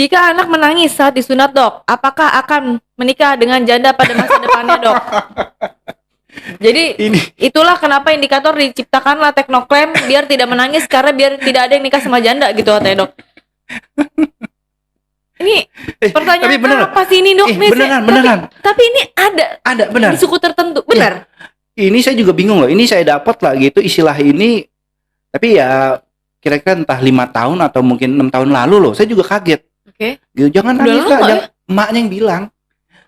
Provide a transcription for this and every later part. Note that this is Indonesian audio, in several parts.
Jika anak menangis saat disunat, Dok, apakah akan menikah dengan janda pada masa depannya, Dok? Jadi itulah kenapa indikator diciptakanlah Teknoklem biar tidak menangis, karena biar tidak ada yang nikah sama janda gitu katanya, Dok. Ini pertanyaan apa sih ini, Dok? Beneran. Tapi ini ada benar. Di suku tertentu, benar. Ini saya juga bingung loh. Ini saya dapat lah gitu istilah ini. Tapi ya kira-kira entah 5 tahun atau mungkin 6 tahun lalu loh. Saya juga kaget. Oke. Gitu, jangan nangis lah. Emaknya yang bilang.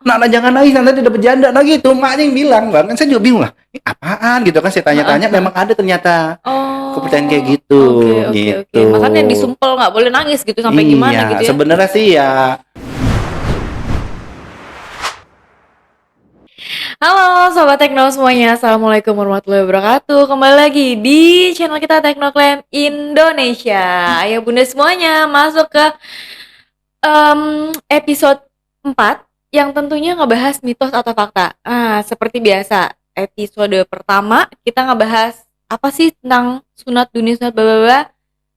Nah, jangan nangis nanti dapat janda. Nah gitu, emaknya yang bilang. Kan saya juga bingung lah. Ini apaan gitu kan, saya tanya-tanya. Memang ada ternyata kepercayaan kayak gitu. Oke. Makanya disumpel nggak boleh nangis gitu sampai gimana gitu ya. Sebenarnya sih ya. Halo Sobat Tekno semuanya, Assalamualaikum warahmatullahi wabarakatuh. Kembali lagi di channel kita Teknoklem Indonesia. Ayo bunda semuanya masuk ke episode 4 yang tentunya ngebahas mitos atau fakta. Seperti biasa, episode pertama kita ngebahas apa sih tentang sunat dunia sunat bla.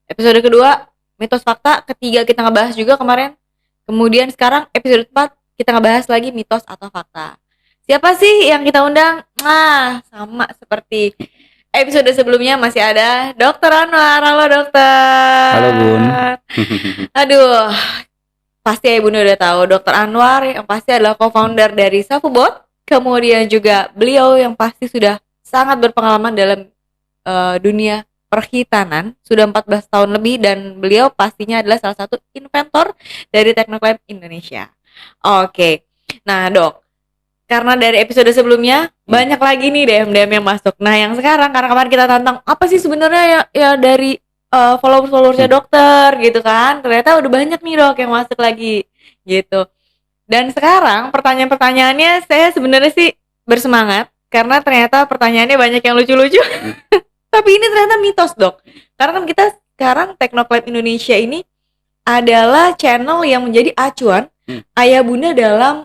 Episode kedua mitos fakta, ketiga kita ngebahas juga kemarin. Kemudian sekarang episode 4 kita ngebahas lagi mitos atau fakta. Siapa sih yang kita undang? Sama seperti episode sebelumnya masih ada Dokter Anwar. Halo dokter. Halo Bun. Aduh, pasti ya Bunda udah tahu Dokter Anwar yang pasti adalah co-founder dari Safubot. Kemudian juga beliau yang pasti sudah sangat berpengalaman dalam dunia perhitanan. Sudah 14 tahun lebih dan beliau pastinya adalah salah satu inventor dari Teknoklem Indonesia. Oke, nah dok, karena dari episode sebelumnya banyak lagi nih DM yang masuk. Nah yang sekarang karena kemarin kita tantang apa sih sebenarnya ya dari followersnya dokter gitu kan, ternyata udah banyak nih dok yang masuk lagi gitu. Dan sekarang pertanyaannya saya sebenarnya sih bersemangat karena ternyata pertanyaannya banyak yang lucu-lucu. Tapi ini ternyata mitos dok, karena kan kita sekarang Teknoklem Indonesia ini adalah channel yang menjadi acuan ayah bunda dalam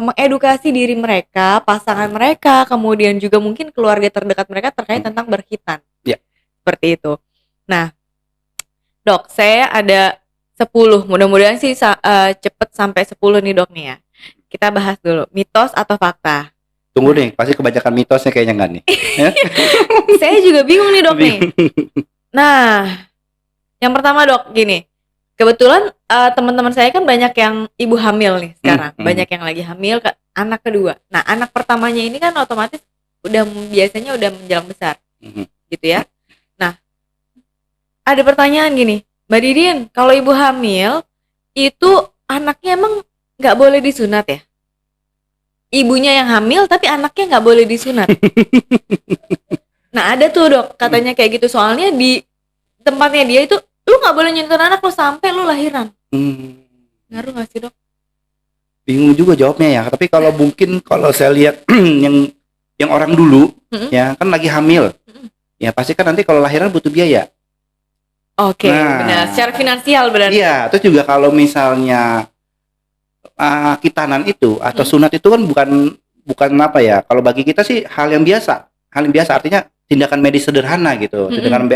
mengedukasi diri mereka, pasangan mereka, kemudian juga mungkin keluarga terdekat mereka terkait tentang berkhitan. Seperti itu. Nah, dok, saya ada 10. Mudah-mudahan sih cepet sampai 10 nih dok nih ya. Kita bahas dulu mitos atau fakta. Tunggu nih, pasti kebanyakan mitosnya kayaknya enggak nih. Saya juga bingung nih dok nih. Nah, yang pertama dok gini. Kebetulan teman-teman saya kan banyak yang ibu hamil nih sekarang, banyak yang lagi hamil ke anak kedua. Nah anak pertamanya ini kan otomatis biasanya udah menjelang besar, gitu ya. Nah ada pertanyaan gini, Mbak Didin, kalau ibu hamil itu anaknya emang nggak boleh disunat ya? Ibunya yang hamil tapi anaknya nggak boleh disunat. Nah ada tuh dok katanya kayak gitu, soalnya di tempatnya dia itu lu nggak boleh nyentuh anak lu sampai lu lahiran. Ngaruh nggak sih dok? Bingung juga jawabnya ya. Tapi kalau mungkin kalau saya lihat yang orang dulu ya kan lagi hamil, ya pasti kan nanti kalau lahiran butuh biaya. Oke, benar. Secara finansial berarti. Iya, terus juga kalau misalnya khitanan itu atau sunat itu kan bukan apa ya? Kalau bagi kita sih hal yang biasa artinya tindakan medis sederhana gitu, tindakan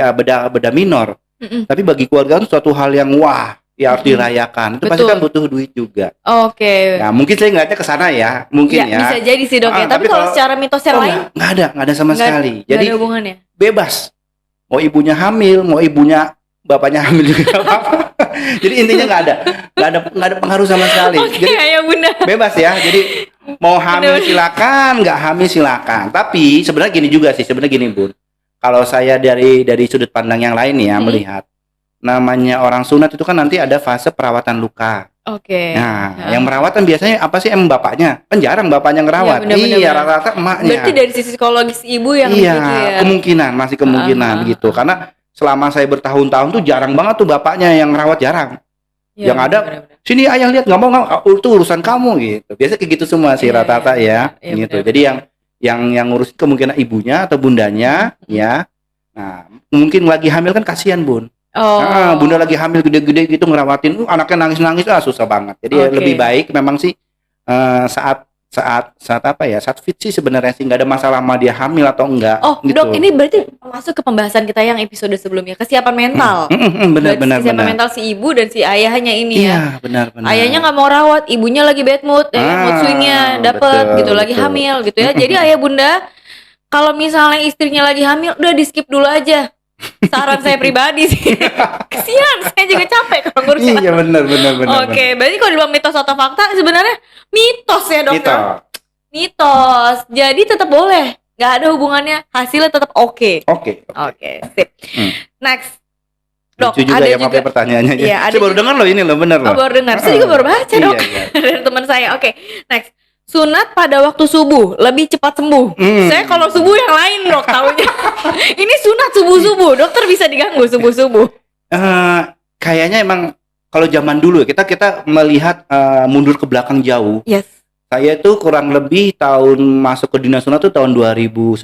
beda minor. Tapi bagi keluarga itu suatu hal yang harus dirayakan. Itu pasti kan butuh duit juga. Oke. Nah, mungkin saya ngeliatnya ke sana ya, mungkin ya. Bisa jadi sih dok ya. Tapi kalau secara mitos yang lain nggak ada sama sekali. Jadi ada hubungannya. Bebas. Mau ibunya hamil, mau ibunya bapaknya hamil juga nggak apa-apa. Jadi intinya nggak ada pengaruh sama sekali. Jadi ayah bunda. Bebas ya. Jadi mau hamil silakan, nggak hamil silakan. Tapi sebenarnya gini Bun. Kalau saya dari sudut pandang yang lain ya melihat, namanya orang sunat itu kan nanti ada fase perawatan luka. Oke. Nah, yang merawatan biasanya apa sih? Bapaknya. Kan jarang bapaknya ngerawat. Iya, rata-rata emaknya. Berarti dari sisi psikologis ibu yang gitu ya. Masih kemungkinan gitu. Karena selama saya bertahun-tahun tuh jarang banget tuh bapaknya yang ngerawat, jarang. Yang ada sini ayah lihat nggak mau itu urusan kamu gitu. Biasa kayak gitu semua sih rata-rata ya. Gitu. Jadi yang ngurusin kemungkinan ibunya atau bundanya ya. Nah, mungkin lagi hamil kan kasihan Bun. Bunda lagi hamil gede-gede gitu ngerawatin, anaknya nangis-nangis susah banget. Jadi lebih baik memang sih saat saat apa ya? Saat fit sih sebenarnya sih nggak ada masalah sama dia hamil atau enggak. Oh, gitu. Dok, ini berarti masuk ke pembahasan kita yang episode sebelumnya, kesiapan mental. Benar. Kesiapan mental si ibu dan si ayahnya ini Iya, benar. Ayahnya nggak mau rawat, ibunya lagi bad mood, mood swingnya dapet gitu, lagi hamil gitu ya. Jadi ayah bunda, kalau misalnya istrinya lagi hamil, udah di skip dulu aja. Saran saya pribadi sih. Kesian, saya juga capek kalau ngurusin. Iya, benar. Oke, berarti kalau dibilang mitos atau fakta, sebenarnya mitos ya dok. Gitu. Mitos. Jadi tetap boleh, nggak ada hubungannya, hasilnya tetap oke. Oke. Sip. Next. Dok, Lucu juga ada ya pakai pertanyaannya. Iya, ada saya baru dengar loh ini loh, benar loh. baru dengar. Saya juga baru baca dok. Iya. Dari teman saya. Oke, next. Sunat pada waktu subuh lebih cepat sembuh. Saya kalau subuh yang lain dok taunya. Ini sunat subuh-subuh. Dokter bisa diganggu subuh-subuh. Kayaknya emang kalau zaman dulu ya, kita melihat mundur ke belakang jauh. Yes. Saya itu kurang lebih tahun masuk ke dinas sunat tuh tahun 2009.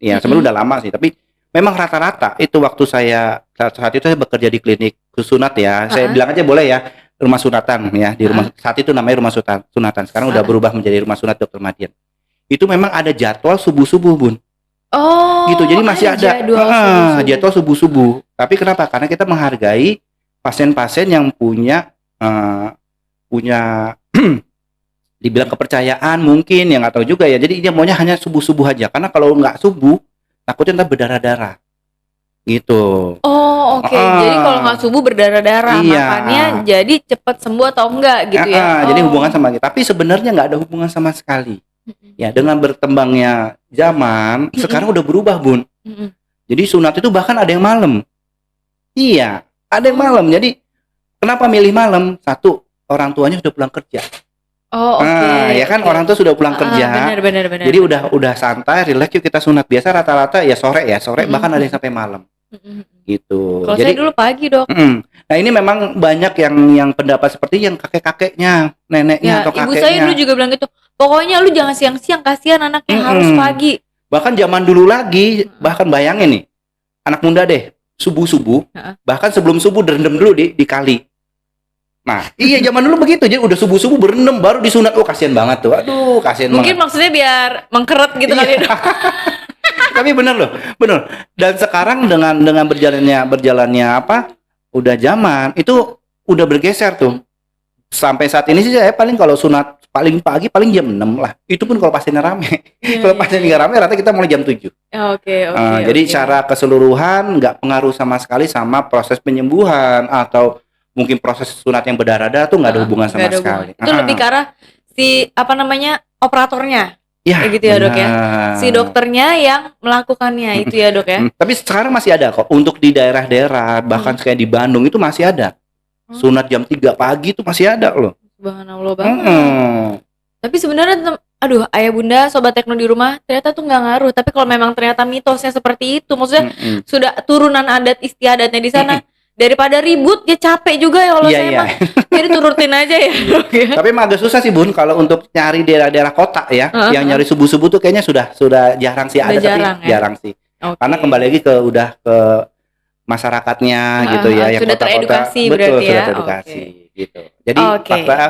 Ya, sebenarnya udah lama sih, tapi memang rata-rata itu waktu saya saat itu saya bekerja di klinik sunat ya. Saya bilang aja boleh ya, rumah sunatan ya, di rumah saat itu namanya rumah sunatan. Sekarang udah berubah menjadi rumah sunat Dr. Madian. Itu memang ada jadwal subuh-subuh, Bun. Oh. Gitu. Jadi masih ada jadwal subuh-subuh. Tapi kenapa? Karena kita menghargai pasien-pasien yang punya dibilang kepercayaan mungkin, yang nggak tahu juga ya. Jadi dia maunya hanya subuh-subuh aja. Karena kalau nggak subuh, takutnya ntar berdarah-darah. Gitu. Oh, oke. Jadi kalau nggak subuh berdarah-darah, makanya jadi cepat sembuh atau enggak gitu ya. Jadi hubungan sama kita. Tapi sebenarnya nggak ada hubungan sama sekali. Ya, dengan berkembangnya zaman, sekarang udah berubah, Bun. Jadi sunat itu bahkan ada yang malam. Iya, ada yang malam. Jadi kenapa milih malam? Satu, orang tuanya sudah pulang kerja. Oh, oke. Ya kan, orang tua sudah pulang kerja. Benar. Jadi udah santai, relax, yuk kita sunat. Biasa rata-rata ya sore bahkan ada yang sampai malam. Gitu. Kalau Jadi saya dulu pagi dok. Nah ini memang banyak yang pendapat seperti yang kakek-kakeknya, neneknya atau kakeknya. Ibu saya dulu juga bilang gitu. Pokoknya lu jangan siang-siang, kasihan anaknya, harus pagi. Bahkan zaman dulu lagi, bahkan bayangin nih, anak muda deh, subuh-subuh, bahkan sebelum subuh berendam dulu di kali. Nah, iya zaman dulu begitu, jadi udah subuh-subuh berendam baru disunat. Oh kasihan banget tuh, aduh kasihan banget. Mungkin maksudnya biar mengkeret gitu kali ya. Tapi bener loh, bener. Dan sekarang dengan berjalannya apa? Udah zaman itu udah bergeser tuh. Sampai saat ini sih saya paling kalau sunat paling pagi paling jam 6 lah. Itu pun kalau pasiennya rame. Kalau pasiennya nggak rame rata kita mulai jam 7. Oke. Jadi secara keseluruhan nggak pengaruh sama sekali sama proses penyembuhan atau mungkin proses sunat yang berdarah-darah tuh nggak ada hubungan sama sekali. Itu lebih ke arah si operatornya. Ya, gitu ya dok ya. Si dokternya yang melakukannya itu ya dok ya. Tapi sekarang masih ada kok untuk di daerah-daerah, bahkan kayak di Bandung itu masih ada. Sunat jam 3 pagi itu masih ada loh. Subhanallah banget. Tapi sebenarnya ayah bunda sobat tekno di rumah ternyata tuh nggak ngaruh. Tapi kalau memang ternyata mitosnya seperti itu, maksudnya sudah turunan adat istiadatnya di sana. Daripada ribut dia capek juga ya kalau saya mah. Jadi turutin aja ya. Tapi emang agak susah sih Bun kalau untuk nyari daerah-daerah kota ya, yang nyari subuh-subuh tuh kayaknya sudah jarang sih ada, tapi jarang sih. Karena kembali lagi ke masyarakatnya gitu ya, yang sudah teredukasi betul, berarti ya. Sudah teredukasi gitu. Jadi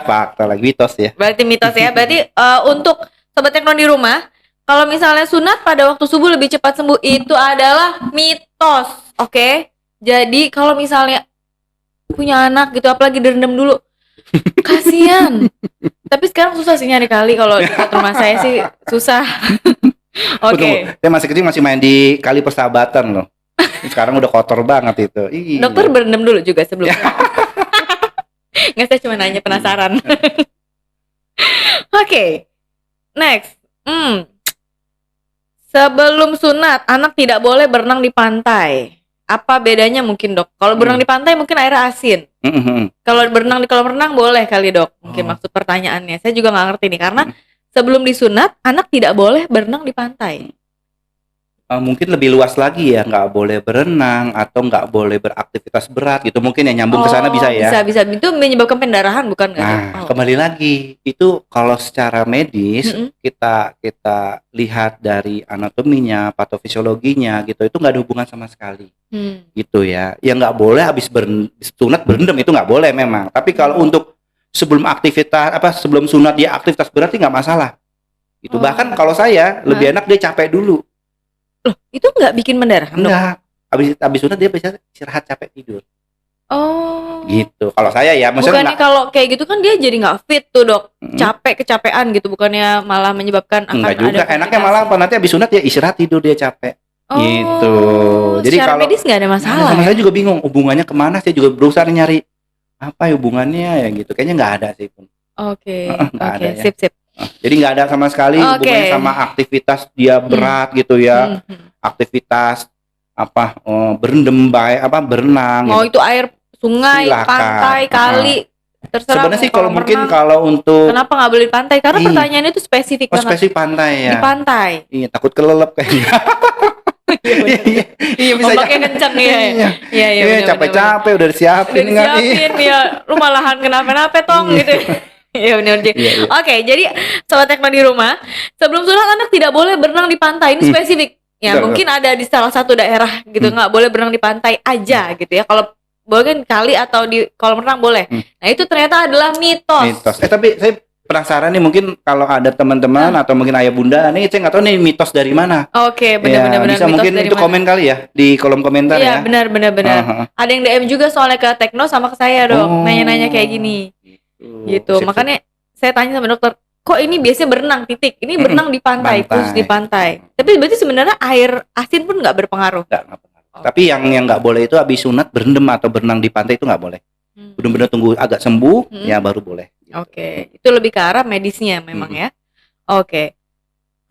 fakta lagi mitos ya. Berarti mitos ya. Berarti untuk sobat tekno di rumah, kalau misalnya sunat pada waktu subuh lebih cepat sembuh itu adalah mitos. Oke. Jadi kalau misalnya punya anak gitu apalagi direndam dulu kasihan. Tapi sekarang susah sih nyari kali, kalau di rumah saya sih susah. Oke. Saya masih kecil masih main di kali Persahabatan loh. Sekarang udah kotor banget itu. Dokter berendam dulu juga sebelumnya. Nggak, saya cuma nanya, penasaran. Oke. Next. Sebelum sunat anak tidak boleh berenang di pantai. Apa bedanya mungkin dok? Kalau berenang di pantai mungkin airnya asin. Kalau berenang di kolam renang boleh kali dok? Mungkin maksud pertanyaannya. Saya juga nggak ngerti nih, karena sebelum disunat anak tidak boleh berenang di pantai. Mungkin lebih luas lagi ya, nggak boleh berenang atau nggak boleh beraktivitas berat gitu. Mungkin ya nyambung ke sana bisa ya. Bisa. Itu menyebabkan pendarahan bukan nggak? Nah, kembali lagi itu kalau secara medis kita lihat dari anatominya, patofisiologinya gitu, itu nggak ada hubungan sama sekali. Gitu ya. Ya nggak boleh habis sunat berendam, itu nggak boleh memang. Tapi kalau untuk sebelum sunat dia aktivitas berat sih nggak masalah. Gitu. Bahkan kalau saya lebih enak dia capek dulu. Loh, itu nggak bikin mendarah, Dok? Enggak. Habis sunat dia bisa istirahat capek tidur. Oh. Gitu. Kalau saya ya, maksudnya Bukannya kalau kayak gitu kan dia jadi nggak fit tuh, Dok. Kecapean gitu, bukannya malah menyebabkan akan enggak juga. ada Enaknya malah apa, nanti habis sunat ya istirahat tidur dia capek. Oh, gitu. Jadi secara kalau medis nggak ada masalah. sama saya juga bingung hubungannya kemana. Saya juga berusaha nyari apa hubungannya ya gitu. Kayaknya nggak ada sih pun. Oke, ada ya. sip. Jadi nggak ada sama sekali hubungannya sama aktivitas dia berat gitu ya. Aktivitas apa berendam berenang. Mau itu air sungai, silakan. Pantai, kali, terserah. Sebenarnya sih kalau mungkin kalau untuk kenapa nggak boleh di pantai? Karena pertanyaannya itu spesifik banget. Spesifik pantai ya. Di pantai. Iya, takut kelelep kayaknya. Iya bisa. Ombaknya kencang ya. Iya, capek-capek udah disiapin kan. Ya, lu malahan kenapa-napa tong gitu. Iya benar. Oke, jadi sobat Tekno di rumah, sebelum sunat anak tidak boleh berenang di pantai. Ini spesifik. Ya, mungkin ada di salah satu daerah gitu nggak boleh berenang di pantai aja gitu ya. Kalau boleh kan kali atau di kolam renang boleh. Nah, itu ternyata adalah mitos. Tapi saya penasaran nih, mungkin kalau ada teman-teman atau mungkin ayah bunda nih, saya nggak tahu nih mitos dari mana. Oke, benar-benar bisa mungkin itu komen kali ya di kolom komentar ya. Iya, benar. Ada yang DM juga soalnya ke Tekno sama ke saya, Dok. Nanya-nanya kayak gini. Gitu. Makanya saya tanya sama dokter, kok ini biasanya berenang titik, ini berenang di pantai, khusus di pantai. Tapi berarti sebenarnya air asin pun nggak berpengaruh. Nggak berpengaruh. Tapi yang nggak boleh itu habis sunat berendam atau berenang di pantai itu nggak boleh. Benar-benar tunggu agak sembuh ya baru boleh. Oke, itu lebih ke arah medisnya memang ya. Oke.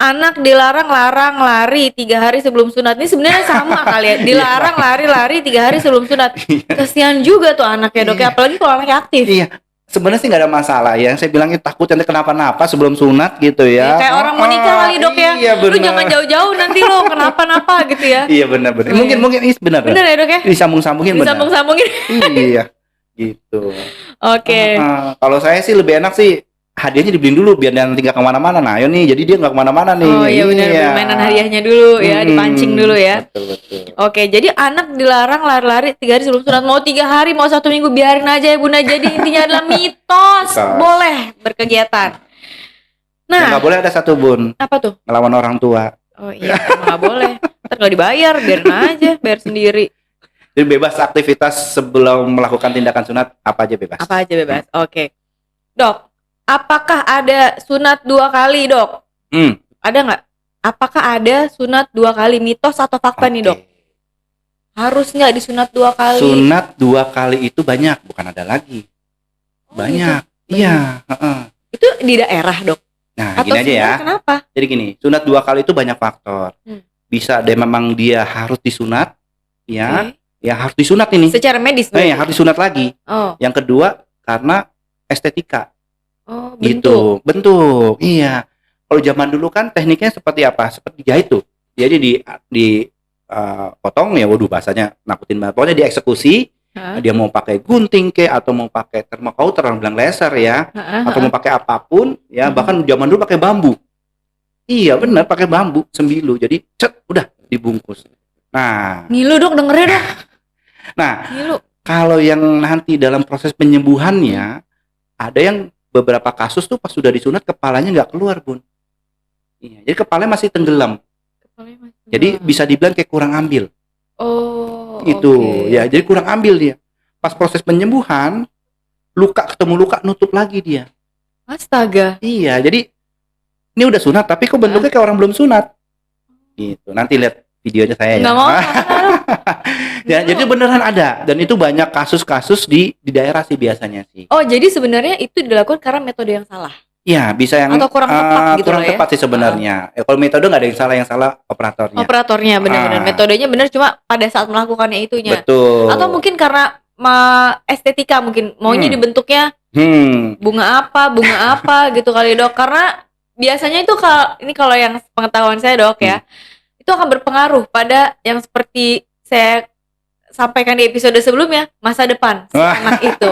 Anak dilarang lari 3 hari sebelum sunat. Ini sebenarnya sama kali ya. Dilarang lari 3 hari sebelum sunat. Kasihan juga tuh anaknya, Dok. Apalagi kalau anaknya aktif. Iya. Sebenarnya sih nggak ada masalah ya. Saya bilangnya takut nanti kenapa-napa sebelum sunat gitu ya. Kayak orang mau nikah kali, Dok ya. Iya, lu jangan jauh-jauh nanti lo kenapa-napa gitu ya. Iya benar. Mungkin ini benar. Benar ya, Dok ya. Disambung-sambungin. Iya. Gitu. Oke. Kalau saya sih lebih enak sih hadiahnya dibeliin dulu biar dia nanti nggak kemana-mana. Nah, ayo nih, jadi dia nggak kemana-mana nih. Oh iya benar, mainan hadiahnya dulu ya, dipancing dulu ya. Betul. Oke, jadi anak dilarang lari-lari 3 hari sebelum sunat. Mau 3 hari, mau 1 minggu, biarin aja ya Bunda. Jadi intinya adalah mitos. Boleh berkegiatan. Nah, nggak boleh ada satu, Bun. Apa tuh? Ngelawan orang tua. Oh iya, nggak boleh. Ntar nggak dibayar, biarin aja, bayar sendiri. Jadi bebas aktivitas sebelum melakukan tindakan sunat, apa aja bebas. Apa aja bebas. Oke. Dok, apakah ada sunat 2 kali, Dok? Ada nggak? Apakah ada sunat 2 kali? Mitos atau fakta nih, Dok? Harus nggak disunat 2 kali? Sunat 2 kali itu banyak, bukan ada lagi. Banyak. Gitu? Iya. Itu di daerah, Dok? Nah, atau gini aja ya. Kenapa? Jadi gini, sunat 2 kali itu banyak faktor. Bisa memang dia harus disunat, ya. Ya harus disunat ini. Secara medis. Ya harus disunat lagi. Yang kedua karena estetika. Bentuk. Iya. Kalau zaman dulu kan tekniknya seperti apa? Seperti jahit tuh. Jadi di potong ya, waduh bahasanya nakutin banget. Pokoknya dieksekusi. Dia mau pakai gunting atau mau pakai thermocouter, orang bilang laser ya, atau mau pakai apapun ya. Bahkan zaman dulu pakai bambu. Iya benar, pakai bambu sembilu. Jadi udah dibungkus. Nah, ngilu, Dok, dengernya, Dok. Nah, kalau yang nanti dalam proses penyembuhannya, ada yang beberapa kasus tuh pas sudah disunat kepalanya nggak keluar, Bun. Iya, jadi kepalanya masih tenggelam. Jadi bisa dibilang kayak kurang ambil. Oh. Itu ya, jadi kurang ambil dia. Pas proses penyembuhan, luka ketemu luka nutup lagi dia. Astaga. Iya, jadi ini udah sunat tapi kok bentuknya kayak orang belum sunat. Gitu. Nanti lihat videonya saya ya. Nggak mau. Ya, jadi beneran ada dan itu banyak kasus-kasus di daerah sih biasanya sih. Oh, jadi sebenarnya itu dilakukan karena metode yang salah. Iya, bisa yang atau kurang tepat gitu kurang tepat sih sebenarnya. Kalau metode nggak ada yang salah operatornya. Operatornya benar-benar. Metodenya benar, cuma pada saat melakukannya itunya. Betul. Atau mungkin karena estetika, mungkin maunya dibentuknya bunga apa gitu kali, Dok. Karena biasanya itu ini kalau yang pengetahuan saya, Dok, ya. Itu akan berpengaruh pada yang seperti saya sampaikan di episode sebelumnya, masa depan si anak itu.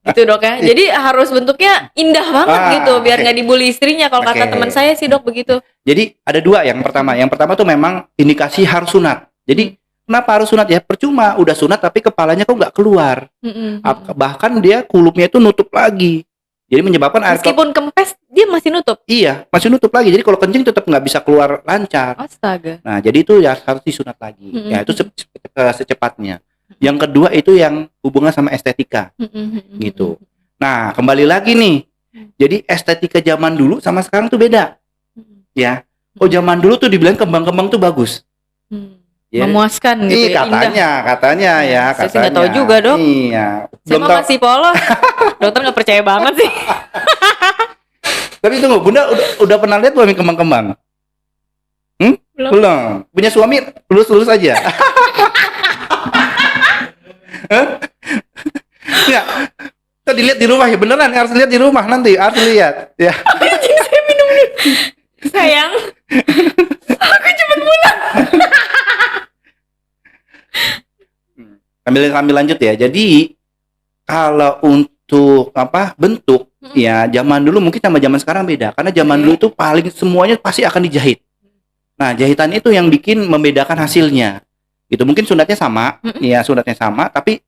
Gitu, Dok ya. Jadi harus bentuknya indah banget gitu, biar nggak dibully istrinya. Kalau kata teman saya sih, Dok, begitu. Jadi ada 2 yang pertama tuh memang indikasi harus sunat. Jadi kenapa harus sunat ya? Percuma udah sunat tapi kepalanya kok nggak keluar. Bahkan dia kulupnya itu nutup lagi. Jadi menyebabkan air Meskipun kempes dia masih nutup. iya, masih nutup lagi. Jadi kalau kencing tetap nggak bisa keluar lancar. Astaga. Nah, jadi itu ya harus disunat lagi. Ya itu secepatnya. Yang kedua itu yang hubungan sama estetika. Gitu. Nah, kembali lagi nih. Jadi estetika zaman dulu sama sekarang tuh beda. Ya. Oh, zaman dulu tuh dibilang kembang-kembang tuh bagus. Ya. Memuaskan gitu ya, katanya ya, saya katanya. sih nggak tahu juga, Dok. Iya. Saya mah masih polos. Dokter nggak percaya banget sih. Tapi tunggu, Bunda udah pernah lihat belum yang kembang-kembang? Belum. Punya suami lulus-lulus aja. Enggak. Kita dilihat di rumah ya, beneran harus lihat di rumah nanti, harus lihat. Ya. Saya minum dulu. Sayang. Aku cepet pulang. Sambil lanjut ya. Jadi kalau untuk bentuk ya zaman dulu mungkin sama zaman sekarang beda. Karena zaman dulu itu paling semuanya pasti akan dijahit. Nah, jahitan itu yang bikin membedakan hasilnya. Gitu. Mungkin sunatnya sama, ya sunatnya sama, tapi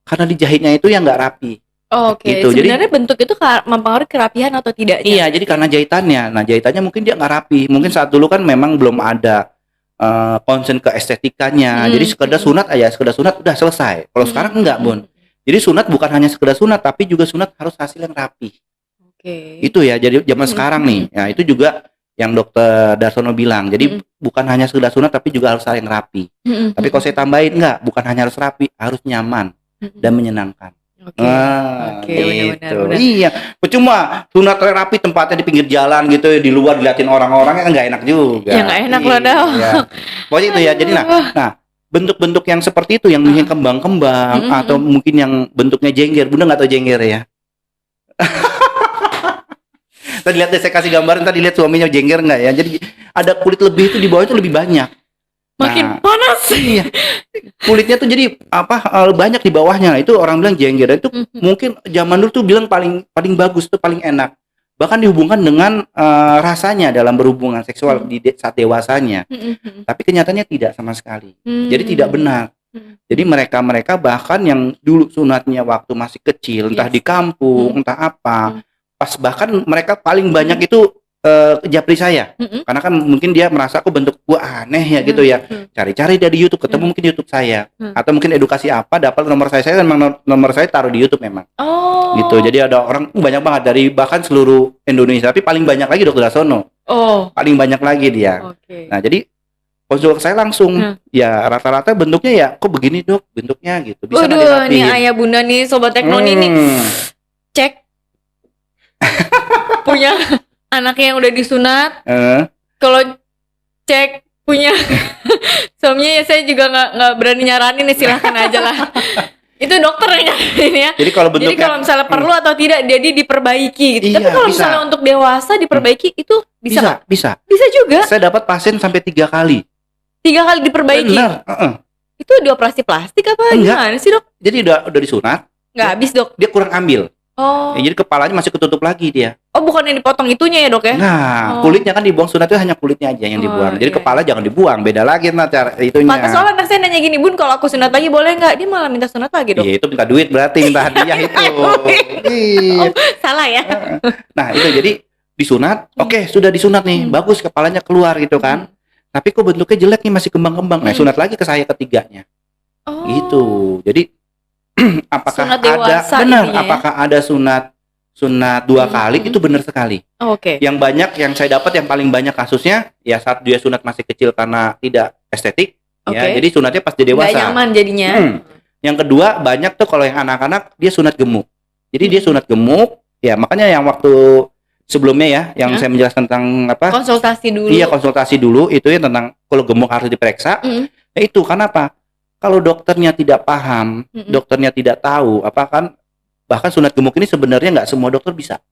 karena dijahitnya itu yang nggak rapi. Oke. Gitu. Sebenarnya bentuk itu mempengaruhi kerapihan atau tidaknya? Iya, jadi karena jahitannya. Nah, jahitannya mungkin dia nggak rapi. Mungkin saat dulu kan memang belum ada concern ke estetikanya. Jadi sekedar sunat udah selesai. Kalau sekarang enggak, Bun. Jadi sunat bukan hanya sekedar sunat, tapi juga sunat harus hasil yang rapi. Oke. Itu ya, jadi zaman sekarang nih. Ya, itu juga yang Dokter Darsono bilang. Jadi bukan hanya sekedar sunat, tapi juga harus hal yang rapi. Tapi kalau saya tambahin bukan hanya harus rapi, harus nyaman dan menyenangkan. Oke, gitu. Iya, percuma sunat rapi tempatnya di pinggir jalan gitu, di luar diliatin orang-orang kan nggak enak juga. Ya nggak enak loh, Dok. Iya. Pokoknya itu ya. Jadi nah bentuk-bentuk yang seperti itu yang mungkin kembang-kembang atau mungkin yang bentuknya jengger. Bunda nggak tahu jengger ya? Tadi lihat deh, saya kasih gambaran, tadi lihat suaminya jengger nggak ya? Jadi ada kulit lebih itu di bawah itu lebih banyak. Makin panas. Iya. Kulitnya tuh jadi banyak di bawahnya. Nah, itu orang bilang jengger. Itu mungkin zaman dulu tuh bilang paling bagus tuh, paling enak. Bahkan dihubungkan dengan rasanya dalam berhubungan seksual di saat dewasanya. Tapi kenyataannya tidak sama sekali. Jadi tidak benar. Jadi mereka bahkan yang dulu sunatnya waktu masih kecil, entah di kampung, entah apa, pas bahkan mereka paling banyak itu japri saya, karena kan mungkin dia merasa aku bentuk gua aneh ya gitu ya, cari-cari dari YouTube, ketemu mungkin di YouTube saya, atau mungkin edukasi apa, dapat nomor saya memang nomor saya taruh di YouTube memang, gitu. Jadi ada orang banyak banget dari bahkan seluruh Indonesia, tapi paling banyak lagi Dokter Darsono, paling banyak lagi dia. Nah jadi konsul saya langsung, ya rata-rata bentuknya ya kok begini Dok, bentuknya gitu, bisa nggak dirapiin? Nih ayah bunda nih sobat teknoni nih, cek punya anaknya yang udah disunat, kalau cek punya suaminya ya saya juga nggak berani nyaranin, silahkan aja lah. Itu dokter yang nyaranin ya. Jadi kalau misalnya perlu atau tidak jadi diperbaiki gitu. Tapi kalau misalnya untuk dewasa diperbaiki itu bisa nggak? Bisa juga. Saya dapat pasien sampai 3 kali. 3 kali diperbaiki. Benar. Itu dioperasi plastik apa gimana sih Dok? Jadi udah disunat. Nggak habis Dok. Dia kurang ambil. Ya, jadi kepalanya masih ketutup lagi dia. Oh, bukan yang dipotong itunya ya Dok ya? Nah, kulitnya kan dibuang, sunat itu hanya kulitnya aja yang dibuang. Jadi kepala jangan dibuang, beda lagi cara itunya. Pantas soalnya anak saya nanya gini, Bun, kalau aku sunat lagi boleh nggak? Dia malah minta sunat lagi Dok. Iya, itu minta duit berarti, minta hadiah itu. Iya. Salah ya. Nah, itu jadi disunat, oke, sudah disunat nih, bagus kepalanya keluar gitu kan. Tapi kok bentuknya jelek nih, masih kembang-kembang. Nah, sunat lagi ke saya ketiganya. Gitu. Jadi apakah ada sunat 2 kali itu benar sekali. Yang banyak yang saya dapat yang paling banyak kasusnya ya saat dia sunat masih kecil karena tidak estetik, ya. Jadi sunatnya pas dia dewasa. Nggak nyaman jadinya. Yang kedua banyak tuh kalau yang anak-anak dia sunat gemuk. Jadi dia sunat gemuk, ya makanya yang waktu sebelumnya ya yang saya menjelaskan tentang konsultasi dulu. Iya, konsultasi dulu itu ya tentang kalau gemuk harus diperiksa. Ya itu kenapa? Kalau dokternya tidak paham, dokternya tidak tahu, bahkan sunat gemuk ini sebenarnya nggak semua dokter bisa.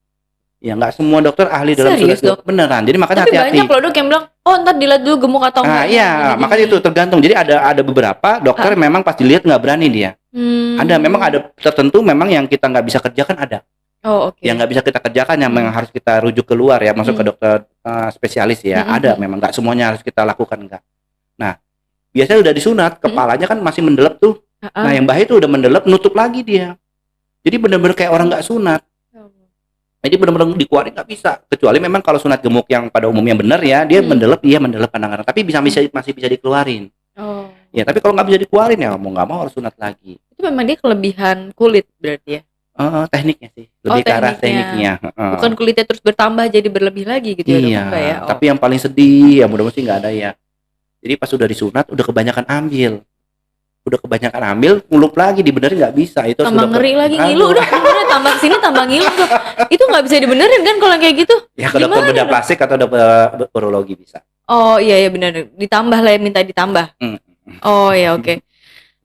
Ya nggak semua dokter ahli dalam sunat gemuk. Beneran. Jadi makanya hati-hati. Tapi banyak loh Dok yang bilang, ntar dilihat dulu gemuk atau enggak. Iya, makanya itu tergantung. Jadi ada beberapa dokter memang pas dilihat nggak berani dia. Memang ada tertentu memang yang kita nggak bisa kerjakan ada. Yang nggak bisa kita kerjakan yang memang harus kita rujuk keluar ya, masuk ke dokter spesialis ya. Ada memang nggak semuanya harus kita lakukan enggak. Nah, biasanya udah disunat, kepalanya kan masih mendelep tuh. Nah, yang bahaya itu udah mendelep, nutup lagi dia. Jadi benar-benar kayak orang nggak sunat. Jadi benar-benar dikeluarin nggak bisa. Kecuali memang kalau sunat gemuk yang pada umumnya benar ya, dia mendelep kadang-kadang. Tapi masih bisa dikeluarin. Oh. Ya, tapi kalau nggak bisa dikeluarin ya mau nggak mau harus sunat lagi. Itu memang dia kelebihan kulit berarti ya? Tekniknya sih, lebih ke arah tekniknya. Bukan kulitnya terus bertambah jadi berlebih lagi gitu ya? Iya, Enggak ya? tapi yang paling sedih ya mudah-mudahan sih nggak ada ya. Jadi pas sudah disunat udah kebanyakan ambil, ngulup lagi dibenerin nggak bisa. Itu tambah ngeri lagi ngilu, udah beneran tambah kesini tambah ngilu tuh. Itu nggak bisa dibenerin kan kalau kayak gitu? Ya ke dokter bedah plastik atau dokter urologi bisa. Oh iya ya benar, ditambah lah ya, minta ditambah. Oh ya oke.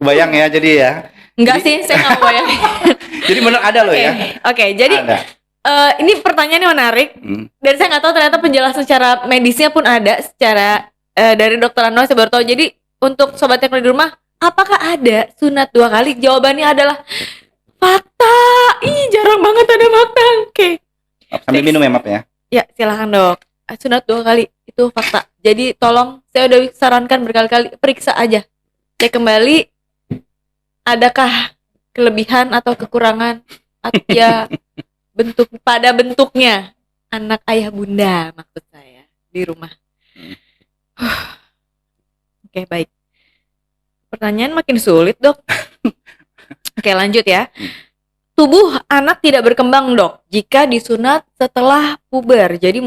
Bayang ya jadi ya. Enggak sih, saya nggak mau bayangin. Jadi benar ada loh ya. Oke, jadi ini pertanyaannya menarik. Dan saya nggak tahu ternyata penjelasan secara medisnya pun ada secara dari dokter Anwar saya baru tahu. Jadi untuk sobat teknologi di rumah, apakah ada sunat 2 kali? Jawabannya adalah fakta. Ih, jarang banget ada fakta. Oke. Sambil minum ya, Map ya. Ya, silakan dok. Sunat 2 kali itu fakta. Jadi tolong, saya udah sarankan berkali-kali, periksa aja. Cek kembali, adakah kelebihan atau kekurangan atau ya bentuknya anak ayah bunda maksud saya di rumah. Oke, baik. Pertanyaan makin sulit, dok. Oke, lanjut ya. Tubuh anak tidak berkembang, dok, jika disunat setelah puber. Jadi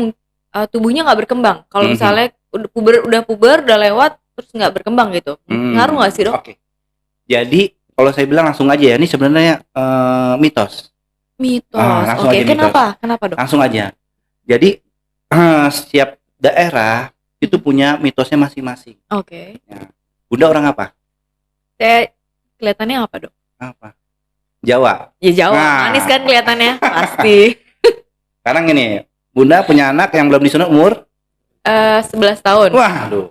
tubuhnya nggak berkembang. Kalau misalnya udah puber, udah lewat, terus nggak berkembang gitu. Ngaruh nggak sih, dok? Oke. Jadi kalau saya bilang langsung aja ya, ini sebenarnya mitos. Oke, kenapa? Kenapa, dok? Langsung aja. Jadi setiap daerah itu punya mitosnya masing-masing. Oke. Ya. Bunda orang apa? Saya kelihatannya apa, dok? Apa? Jawa. Ya Jawa, manis kan kelihatannya, pasti. Sekarang ini, Bunda punya anak yang belum disunat umur 11 tahun. Wah, aduh.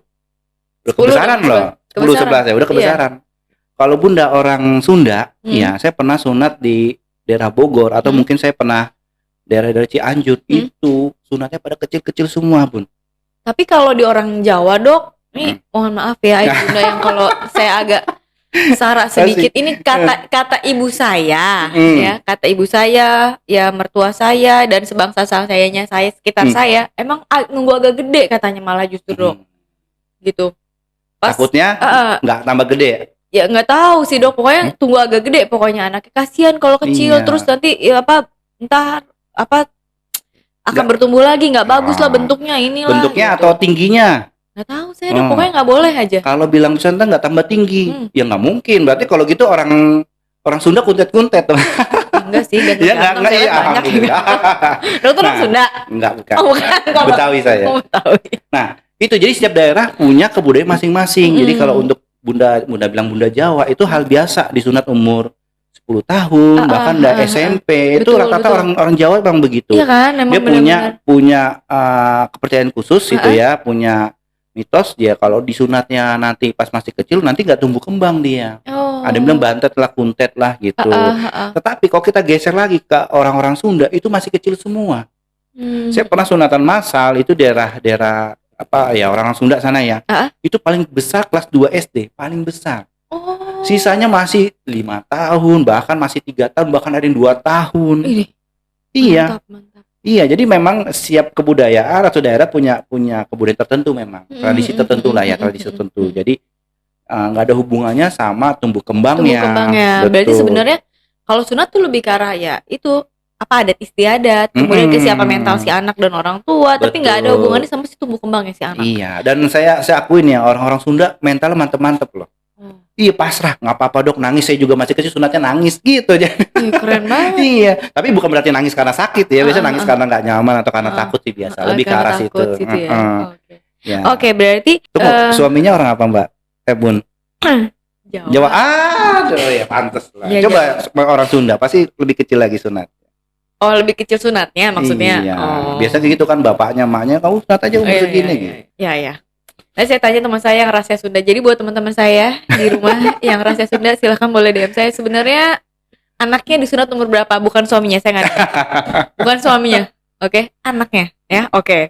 Udah kebesaran loh. 10-11 ya, udah kebesaran. Iya. Kalau Bunda orang Sunda, ya saya pernah sunat di daerah Bogor atau mungkin saya pernah daerah Cianjur, itu sunatnya pada kecil-kecil semua, Bun. Tapi kalau di orang Jawa, dok, ini mohon maaf ya Bunda yang kalau saya agak sarak sedikit. Ini kata ibu saya, ya, kata ibu saya, ya mertua saya dan sebangsa sayanya saya sekitar saya, emang nunggu agak gede katanya malah justru, dok. Gitu. Takutnya nggak tambah gede. Ya nggak tahu sih, dok, pokoknya tunggu agak gede pokoknya anaknya, kasihan kalau kecil terus nanti ya entar akan bertumbuh lagi nggak bagus lah bentuknya inilah. Bentuknya gitu. Atau tingginya? Nggak tahu saya, dok, pokoknya nggak boleh aja. Kalau bilang Sunda nggak tambah tinggi, ya nggak mungkin. Berarti kalau gitu orang Sunda kuntet-kuntet. Enggak sih, ya nggak iya, banyak. Dokter orang Sunda? Enggak, bukan. Oh, bukan. Betawi saya. Betawi. Nah, itu jadi setiap daerah punya kebudayaan masing-masing. Jadi kalau untuk Bunda bilang Bunda Jawa itu hal biasa disunat umur 10 tahun, bahkan dari SMP. Itu rata-rata orang Jawa memang begitu. Iya kan, dia punya kepercayaan khusus itu ya, punya mitos dia kalau disunatnya nanti pas masih kecil nanti nggak tumbuh kembang dia. Ada yang bilang bantet lah, kuntet lah gitu. Tetapi kalau kita geser lagi ke orang-orang Sunda itu masih kecil semua. Saya pernah sunatan massal itu daerah orang Sunda sana ya. Itu paling besar kelas 2 SD, paling besar. Sisanya masih 5 tahun, bahkan masih 3 tahun, bahkan ada yang 2 tahun. Iya. Mantap. Iya, jadi memang setiap kebudayaan atau daerah punya kebudayaan tertentu memang. Tradisi tertentu lah ya, tradisi tertentu. Jadi nggak ada hubungannya sama tumbuh kembangnya. Berarti sebenarnya kalau sunat tuh lebih ke arah ya itu adat istiadat, kemudian kesiapan mental si anak dan orang tua. Betul. Tapi nggak ada hubungannya sama si tumbuh kembangnya si anak. Iya, dan saya akuin ya orang-orang Sunda mental mantep-mantep loh. Iya, pasrah, nggak apa-apa, dok, nangis, saya juga masih kecil sunatnya nangis gitu aja. Keren banget. Iya, tapi bukan berarti nangis karena sakit ya, biasanya nangis karena nggak nyaman atau karena takut sih biasa, lebih ke arah situ. Oke, berarti suaminya orang apa, Mbak? Bun? Jawa. Aduh ya, pantes lah. Coba orang Sunda pasti lebih kecil lagi sunat. Oh, lebih kecil sunatnya maksudnya. Iya. Biasanya gitu kan, bapaknya, emaknya, kamu sunat aja umur segini gitu. Iya. Nah, saya tanya teman saya yang rasanya Sunda. Jadi buat teman-teman saya di rumah yang rasanya Sunda, silahkan boleh DM saya. Sebenarnya anaknya disunat umur berapa? Bukan suaminya, saya nggak. Bukan suaminya. Oke, anaknya ya. Oke,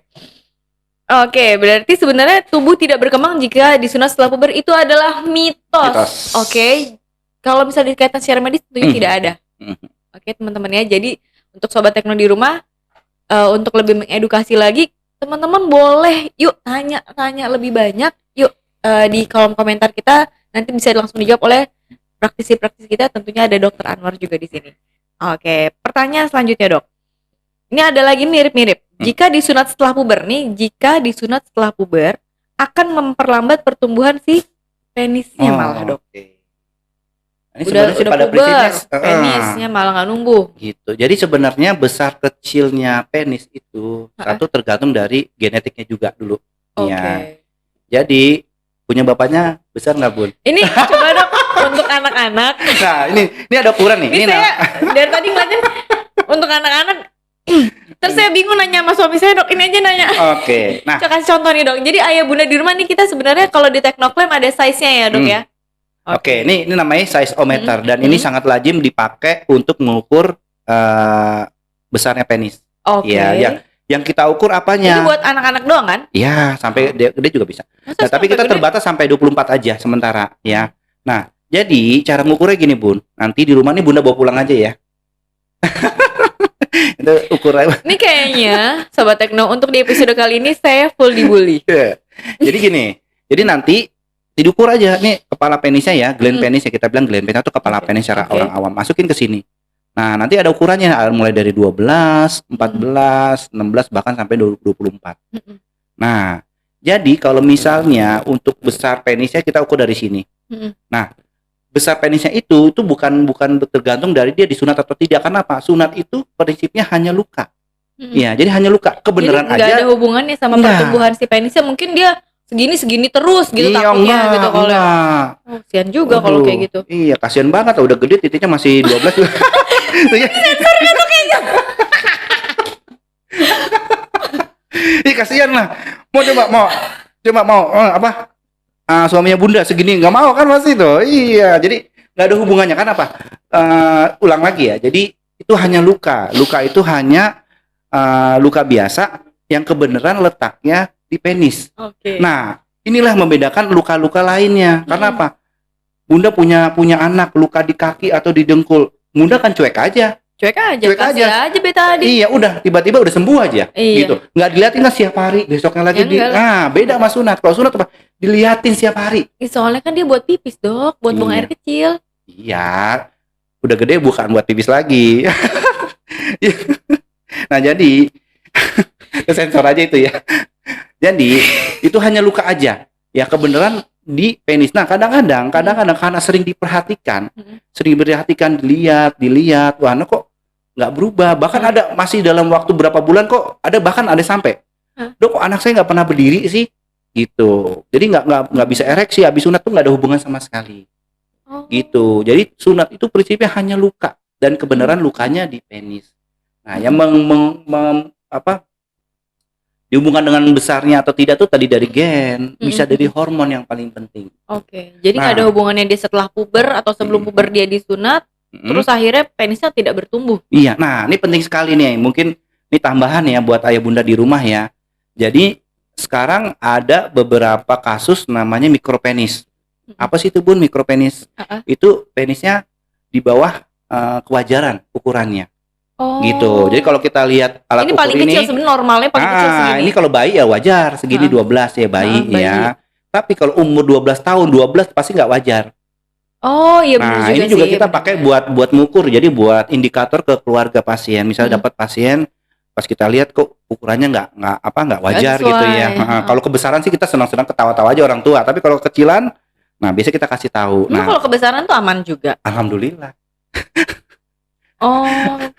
berarti sebenarnya tubuh tidak berkembang jika disunat setelah puber itu adalah mitos. Oke. Kalau bisa dikaitkan secara medis tentunya tidak ada. Oke, teman-teman ya. Jadi untuk sobat tekno di rumah, untuk lebih mengedukasi lagi, teman-teman boleh yuk tanya lebih banyak yuk, di kolom komentar kita, nanti bisa langsung dijawab oleh praktisi-praktisi kita, tentunya ada Dokter Anwar juga di sini. Oke, pertanyaan selanjutnya dok, ini ada lagi mirip-mirip. Jika disunat setelah puber akan memperlambat pertumbuhan si penisnya malah dok. Okay. Ini udah pada puber, penisnya malah nggak numbuh. Gitu. Jadi sebenarnya besar kecilnya penis itu satu tergantung dari genetiknya juga dulu. Ya. Jadi punya bapaknya besar nggak bun? Ini coba dok untuk anak-anak. Nah ini ada ukuran nih. Ini saya dari tadi ngeliatin untuk anak-anak. Terus saya bingung nanya sama suami saya dok. Ini aja nanya. Oke. Nah. Coba kasih contoh nih dok. Jadi ayah bunda di rumah nih kita sebenarnya kalau di Teknoklaim ada size-nya ya dok ya. Oke, ini namanya size-o-meter dan ini sangat lazim dipakai untuk mengukur besarnya penis. Oke. Ya, yang kita ukur apanya? Itu buat anak-anak doang kan? Iya, sampai gede juga bisa. Nah, tapi kita terbatas sampai 24 aja sementara ya. Nah, jadi cara mengukurnya gini bun. Nanti di rumah nih bunda bawa pulang aja ya. Itu ukuran. Ini kayaknya Sobat Tekno untuk di episode kali ini saya full dibully. Jadi gini. Jadi nanti diukur aja nih kepala penisnya ya, gland penis ya, kita bilang gland penis atau kepala penis secara orang awam, masukin ke sini. Nah, nanti ada ukurannya mulai dari 12, 14, 16 bahkan sampai 24. Nah, jadi kalau misalnya untuk besar penisnya kita ukur dari sini. Nah, besar penisnya itu bukan tergantung dari dia disunat atau tidak. Karena apa? Sunat itu prinsipnya hanya luka. Ya, jadi hanya luka. Kebenaran jadi aja. Gak ada hubungannya sama pertumbuhan si penisnya. Mungkin dia segini terus gitu takutnya gitu kalau. Oh, kasihan juga kalau kayak gitu. Iya, kasihan banget udah gede titiknya masih 12. Sensornya tuh kayaknya. Ih, kasihan lah. Mau apa? Suaminya bunda segini nggak mau kan pasti tuh. Iya, jadi nggak ada hubungannya kan apa? Ulang lagi ya. Jadi itu hanya luka. Luka itu hanya luka biasa yang kebenaran letaknya di penis. Nah, inilah membedakan luka-luka lainnya. Karena apa? Bunda punya anak luka di kaki atau di dengkul. Bunda kan cuek aja. Cuek aja beta tadi. Iya, udah tiba-tiba udah sembuh aja. Gitu. Nggak diliatin lah setiap hari, besoknya lagi beda sama sunat. Kalau sunat apa? Diliatin setiap hari. Soalnya kan dia buat pipis, Dok, buat buang air kecil. Iya. Udah gede bukan buat pipis lagi. Nah, jadi sensor aja itu ya. Jadi itu hanya luka aja. Ya kebenaran di penis. Nah kadang-kadang karena sering diperhatikan, dilihat, wah nah kok nggak berubah. Bahkan ada masih dalam waktu berapa bulan kok bahkan ada sampai, dok kok anak saya nggak pernah berdiri sih, gitu. Jadi nggak bisa ereksi. Habis sunat tuh nggak ada hubungan sama sekali, gitu. Jadi sunat itu prinsipnya hanya luka dan kebenaran lukanya di penis. Nah yang dihubungkan dengan besarnya atau tidak tuh tadi dari gen, bisa dari hormon yang paling penting. Jadi nggak ada hubungannya dia setelah puber atau sebelum puber dia disunat, terus akhirnya penisnya tidak bertumbuh. Iya, nah ini penting sekali nih, mungkin ini tambahan ya buat ayah bunda di rumah ya. Jadi sekarang ada beberapa kasus namanya mikropenis. Apa sih itu bun mikropenis? Itu penisnya di bawah kewajaran ukurannya. Gitu. Jadi kalau kita lihat alat ini ukur paling kecil sebenarnya, normalnya paling kecil segini. Ini kalau bayi ya wajar segini 12 ya bayi ya. Tapi kalau umur 12 tahun 12 pasti nggak wajar. Iya benar juga. Nah, ini juga kita pakai buat mengukur. Jadi buat indikator ke keluarga pasien. Misalnya dapat pasien pas kita lihat kok ukurannya nggak wajar gitu ya. Kalau kebesaran sih kita senang-senang ketawa-tawa aja orang tua. Tapi kalau kecilan, nah biasanya kita kasih tahu. Nah, kalau kebesaran tuh aman juga. Alhamdulillah.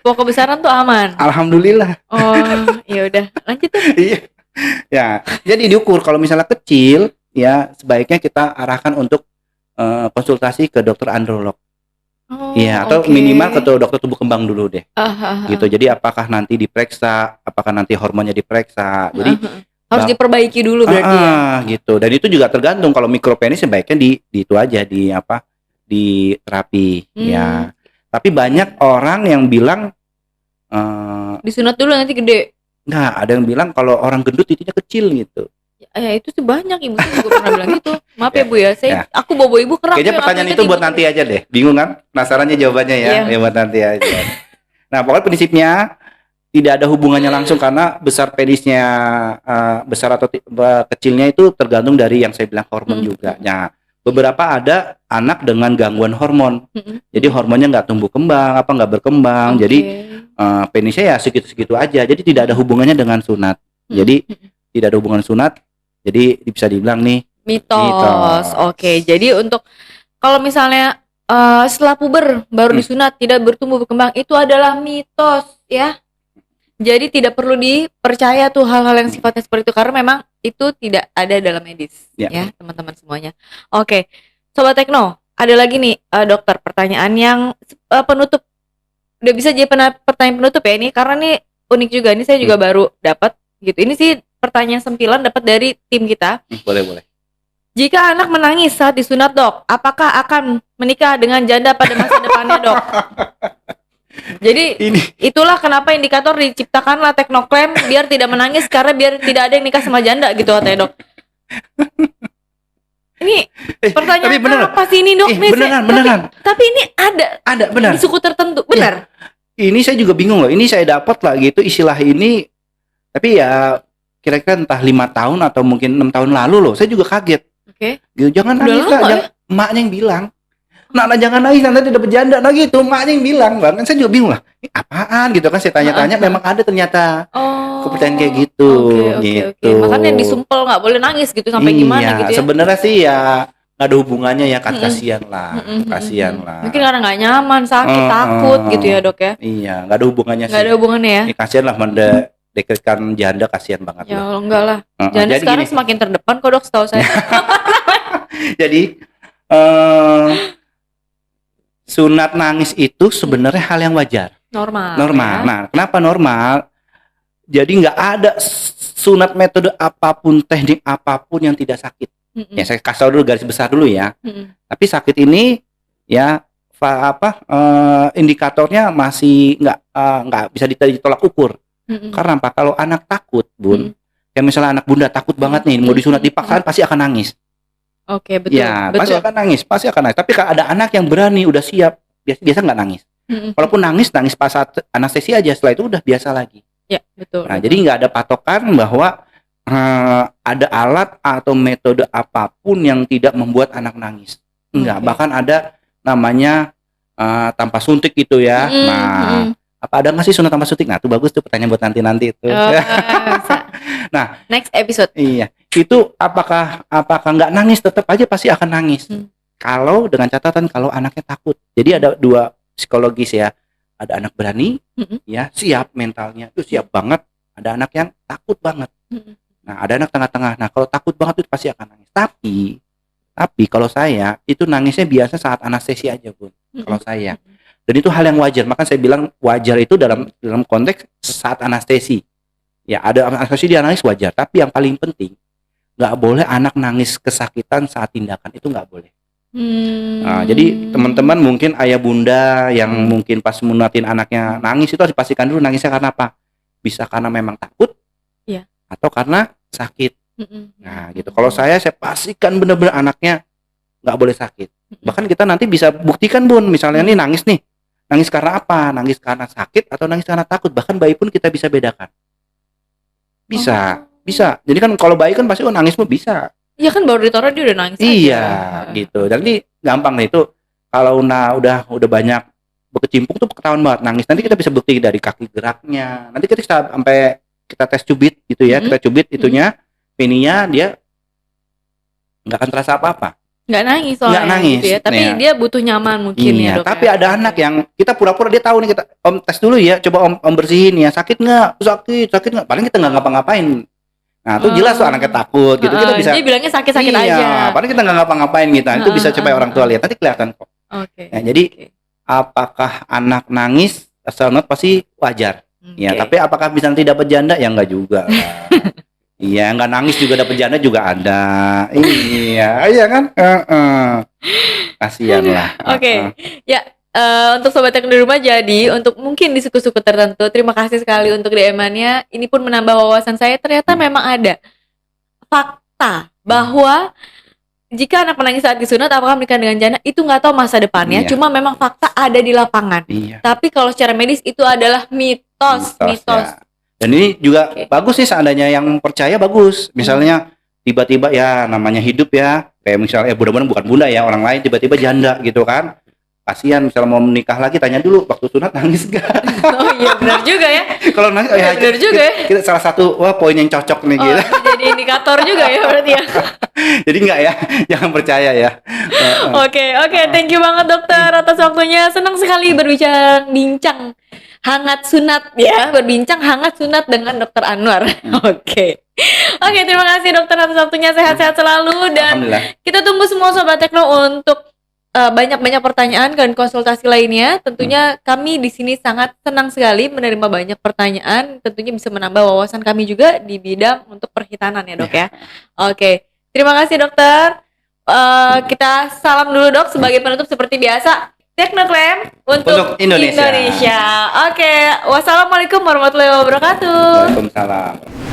Kalau kebesaran tuh aman. Alhamdulillah. Ya udah, lanjut tuh. Iya. Ya, jadi diukur kalau misalnya kecil, ya sebaiknya kita arahkan untuk konsultasi ke dokter androlog. Iya, atau minimal ke dokter tumbuh kembang dulu deh. Gitu. Jadi apakah nanti diperiksa, apakah nanti hormonnya diperiksa. Jadi harus diperbaiki dulu berarti ya. Gitu. Dan itu juga tergantung kalau mikropenis sebaiknya di itu aja di terapi ya. Tapi banyak orang yang bilang disunat dulu nanti gede. Nah, ada yang bilang kalau orang gendut titiknya kecil gitu. Ya itu sih banyak, ibu saya juga pernah bilang gitu. Maaf ya Bu ya, aku bobo ibu kerak. Kayaknya pertanyaan itu buat nanti aja deh. Bingung kan? Penasarannya jawabannya ya? Ya buat nanti aja. Nah, pokoknya prinsipnya tidak ada hubungannya langsung karena besar penisnya besar atau kecilnya itu tergantung dari yang saya bilang hormon juga. Nah, beberapa ada anak dengan gangguan hormon. Jadi hormonnya nggak tumbuh kembang, nggak berkembang. Jadi penisnya ya segitu-segitu aja. Jadi tidak ada hubungannya dengan sunat. Jadi tidak ada hubungan sunat. Jadi bisa dibilang nih mitos. Oke, jadi untuk kalau misalnya setelah puber baru disunat tidak bertumbuh berkembang, itu adalah mitos ya. Jadi tidak perlu dipercaya tuh hal-hal yang sifatnya seperti itu karena memang itu tidak ada dalam medis ya teman-teman semuanya. Oke, Sobat Tekno, ada lagi nih dokter pertanyaan yang penutup. Udah bisa jadi pertanyaan penutup ya ini karena nih unik juga. Ini saya juga baru dapat gitu. Ini sih pertanyaan sempilan dapat dari tim kita. Boleh. Jika anak menangis saat disunat dok, apakah akan menikah dengan janda pada masa depannya dok? Jadi itulah kenapa indikator diciptakanlah Teknoklaim biar tidak menangis karena biar tidak ada yang nikah sama janda gitu katanya dok. Ini pertanyaan apa sih ini dok? Beneran. Tapi ini ada benar. Di suku tertentu benar. Ini saya juga bingung loh. Ini saya dapat lah gitu istilah ini. Tapi ya kira-kira entah 5 tahun atau mungkin 6 tahun lalu loh. Saya juga kaget. Oke. Gitu, jangan nangis lah. Emaknya yang bilang. Nah, jangan nangis nanti dapat janda. Nah gitu, emaknya yang bilang. Bahkan saya juga bingung lah. Ini apaan gitu kan saya tanya-tanya memang ada ternyata. Kepercayaan kayak gitu. Oke. Makanya disumpel nggak boleh nangis gitu sampai gimana gitu ya. Sebenarnya sih ya nggak ada hubungannya ya kan kasihan lah. Mungkin karena nggak nyaman, sakit, takut gitu ya dok ya. Iya, nggak ada hubungannya sih. Nggak ada hubungannya ya. Kasihan lah mendekatkan janda, kasihan banget. Ya Allah, enggak lah. Janda sekarang semakin terdepan kok dok setahu saya. Jadi sunat nangis itu sebenarnya hal yang wajar. Normal. Ya? Nah, kenapa normal? Jadi nggak ada sunat metode apapun, teknik apapun yang tidak sakit. Ya saya kasih tahu dulu garis besar dulu ya. Tapi sakit ini ya indikatornya masih nggak bisa ditolak ukur. Karena apa? Kalau anak takut, Bun, kayak misalnya anak bunda takut banget nih mau disunat dipaksaan pasti akan nangis. Oke, betul. Ya, pasti akan nangis. Tapi kalau ada anak yang berani, udah siap, biasa nggak nangis. Walaupun nangis pas saat anestesi aja, setelah itu udah biasa lagi. Ya, betul. Nah, jadi nggak ada patokan bahwa ada alat atau metode apapun yang tidak membuat anak nangis. Enggak, bahkan ada namanya tanpa suntik gitu ya. Apa ada nggak sih sunat tanpa suntik? Nah, itu bagus tuh pertanyaan buat nanti itu. Nah, next episode. Iya. Itu apakah nggak nangis, tetap aja pasti akan nangis. Kalau dengan catatan kalau anaknya takut. Jadi ada dua psikologis ya. Ada anak berani, ya siap mentalnya, itu siap banget. Ada anak yang takut banget. Nah, ada anak tengah-tengah. Nah, kalau takut banget itu pasti akan nangis. Tapi kalau saya itu nangisnya biasa saat anestesi aja, Bun. Kalau saya. Dan itu hal yang wajar. Maka saya bilang wajar itu dalam konteks saat anestesi. Ya, ada anestesi dia nangis wajar. Tapi yang paling penting nggak boleh anak nangis kesakitan saat tindakan, itu nggak boleh. Nah, jadi teman-teman mungkin ayah bunda yang mungkin pas munatin anaknya nangis itu harus dipastikan dulu nangisnya karena apa. Bisa karena memang takut, atau karena sakit. Nah gitu. Kalau saya pastikan benar-benar anaknya nggak boleh sakit. Bahkan kita nanti bisa buktikan, Bun, misalnya nih nangis karena apa? Nangis karena sakit atau nangis karena takut. Bahkan bayi pun kita bisa bedakan. Bisa. Jadi kan kalau bayi kan pasti nangis mah bisa. Iya kan baru ditaruh dia udah nangis. Iya, gitu. Jadi gampang nih itu. Kalau udah banyak berkecimpung tuh ketahuan banget nangis. Nanti kita bisa bukti dari kaki geraknya. Nanti kita sampai kita tes cubit gitu ya. Kita cubit itunya, peninya dia nggak akan terasa apa-apa. Nggak nangis soalnya. Nggak nangis. Gitu ya. Tapi dia butuh nyaman mungkin ya, Dok. Tapi ada anak yang kita pura-pura dia tahu nih, kita Om tes dulu ya. Coba Om bersihin ya. Sakit nggak? Sakit nggak? Paling kita nggak ngapa-ngapain. Nah, itu jelas tuh anaknya takut gitu. Kita bisa. Dia bilangnya sakit-sakit aja. Iya, padahal kita nggak ngapa-ngapain gitu. Itu bisa coba orang tua lihat. Nanti kelihatan kok. Oke. Ya, jadi apakah anak nangis asal not pasti wajar. Ya, tapi apakah bisa nanti dapat janda? Ya enggak juga. Iya, nggak nangis juga dapat janda juga ada. Iya kan? Kasihan lah. Oke. Ya. Untuk sobat yang di rumah, jadi untuk mungkin di suku-suku tertentu, terima kasih sekali untuk DM-annya. Ini pun menambah wawasan saya. Ternyata memang ada fakta bahwa jika anak menangis saat disunat apakah menikah dengan janda itu nggak tahu masa depannya, Iya. cuma memang fakta ada di lapangan. Iya. Tapi kalau secara medis itu adalah mitos. Ya. Dan ini juga bagus sih seandainya yang percaya bagus. Misalnya tiba-tiba ya namanya hidup ya, kayak misalnya mudah-mudahan bukan bunda ya, orang lain tiba-tiba janda gitu kan. Kasihan misalnya mau menikah lagi tanya dulu waktu sunat nangis gak? Oh iya benar juga ya. Kalau nangis Iya, benar juga ya. kita salah satu poin yang cocok nih gitu. Jadi indikator juga ya berarti ya. Jadi enggak ya, jangan percaya ya. Oke, thank you banget dokter atas waktunya. Senang sekali berbincang hangat sunat ya, berbincang hangat sunat dengan dokter Anwar. Oke, terima kasih dokter atas waktunya. Sehat-sehat selalu dan Alhamdulillah. kita tunggu semua Sobat Tekno untuk banyak-banyak pertanyaan dan konsultasi lainnya. Tentunya kami di sini sangat senang sekali menerima banyak pertanyaan. Tentunya bisa menambah wawasan kami juga di bidang untuk perhitanan ya dok ya. Oke, terima kasih dokter. Kita salam dulu dok sebagai penutup seperti biasa. Teknoklaim untuk Indonesia. Oke, wassalamualaikum warahmatullahi wabarakatuh. Waalaikumsalam.